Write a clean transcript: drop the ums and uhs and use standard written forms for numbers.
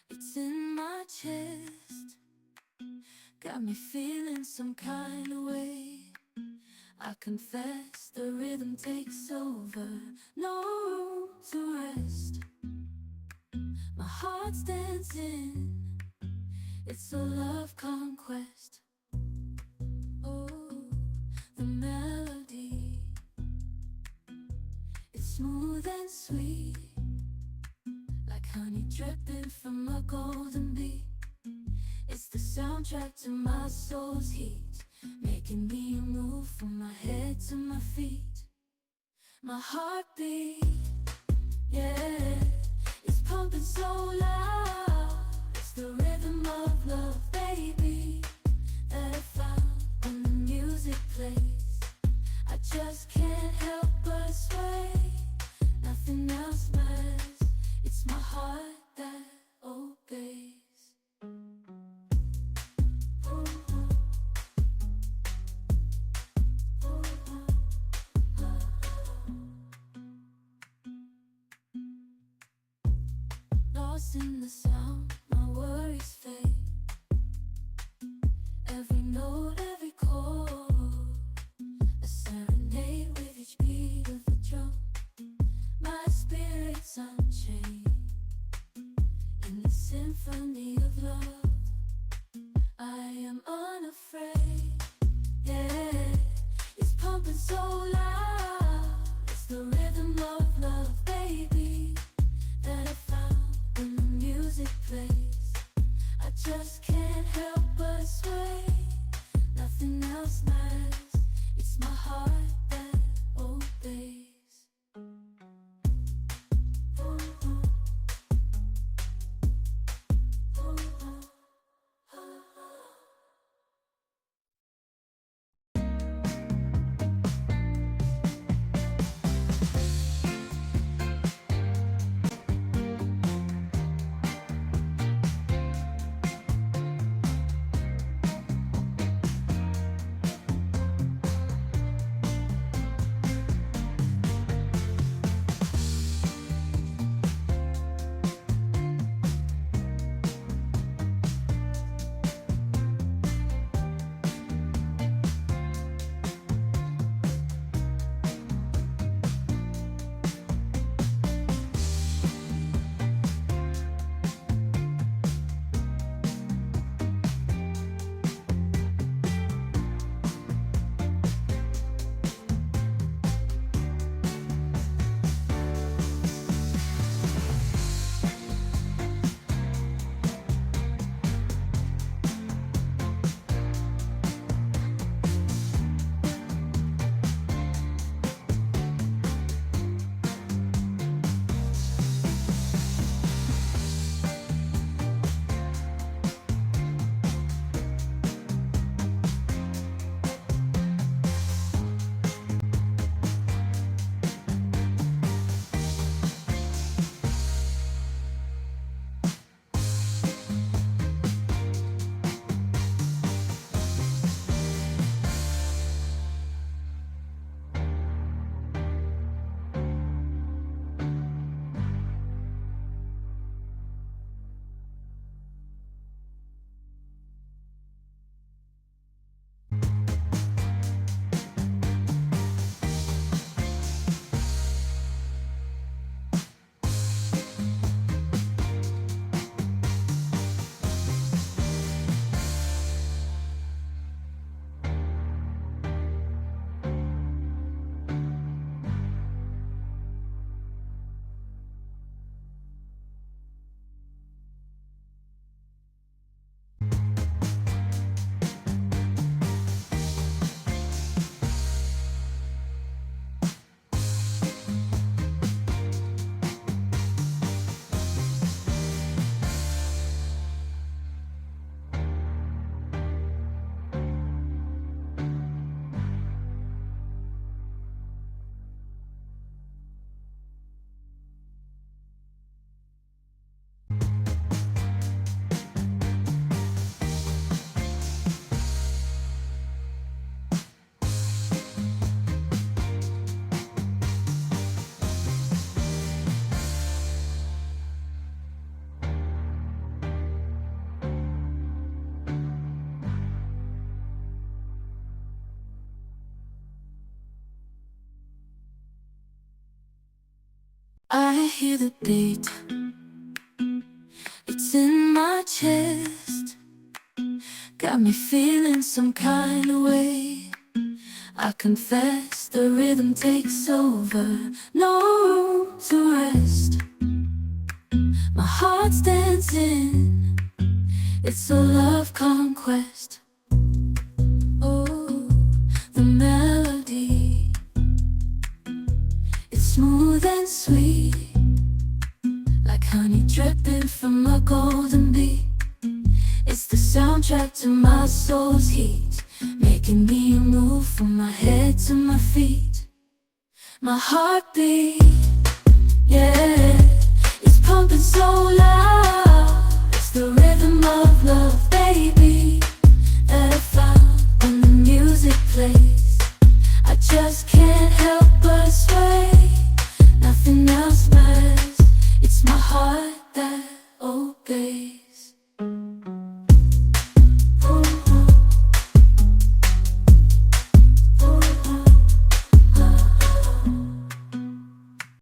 It's in my chest, got me feeling some kind of way. I confess the rhythm takes over, no room to rest. My heart's dancing, it's a love conquest. Oh, the melody, it's smooth and sweet, like honey dripping from a golden bee. It's the soundtrack to my soul's heat, making me move from my head to my feet. My heartbeat, yeah, it's pumping so loud. It's the rhythm of love, baby, that I found when the music plays. I just can't help but sway. Nothing else matters, it's my heart that obeys. Lost in the I hear the beat, it's in my chest, got me feeling some kind of way. I confess the rhythm takes over, no room to rest. My heart's dancing, it's a love conquest. Oh, the melody, it's smooth and sweet, like honey dripping from a golden bee. It's the soundtrack to my soul's heat, making me move from my head to my feet. My heartbeat, yeah, it's pumping so loud.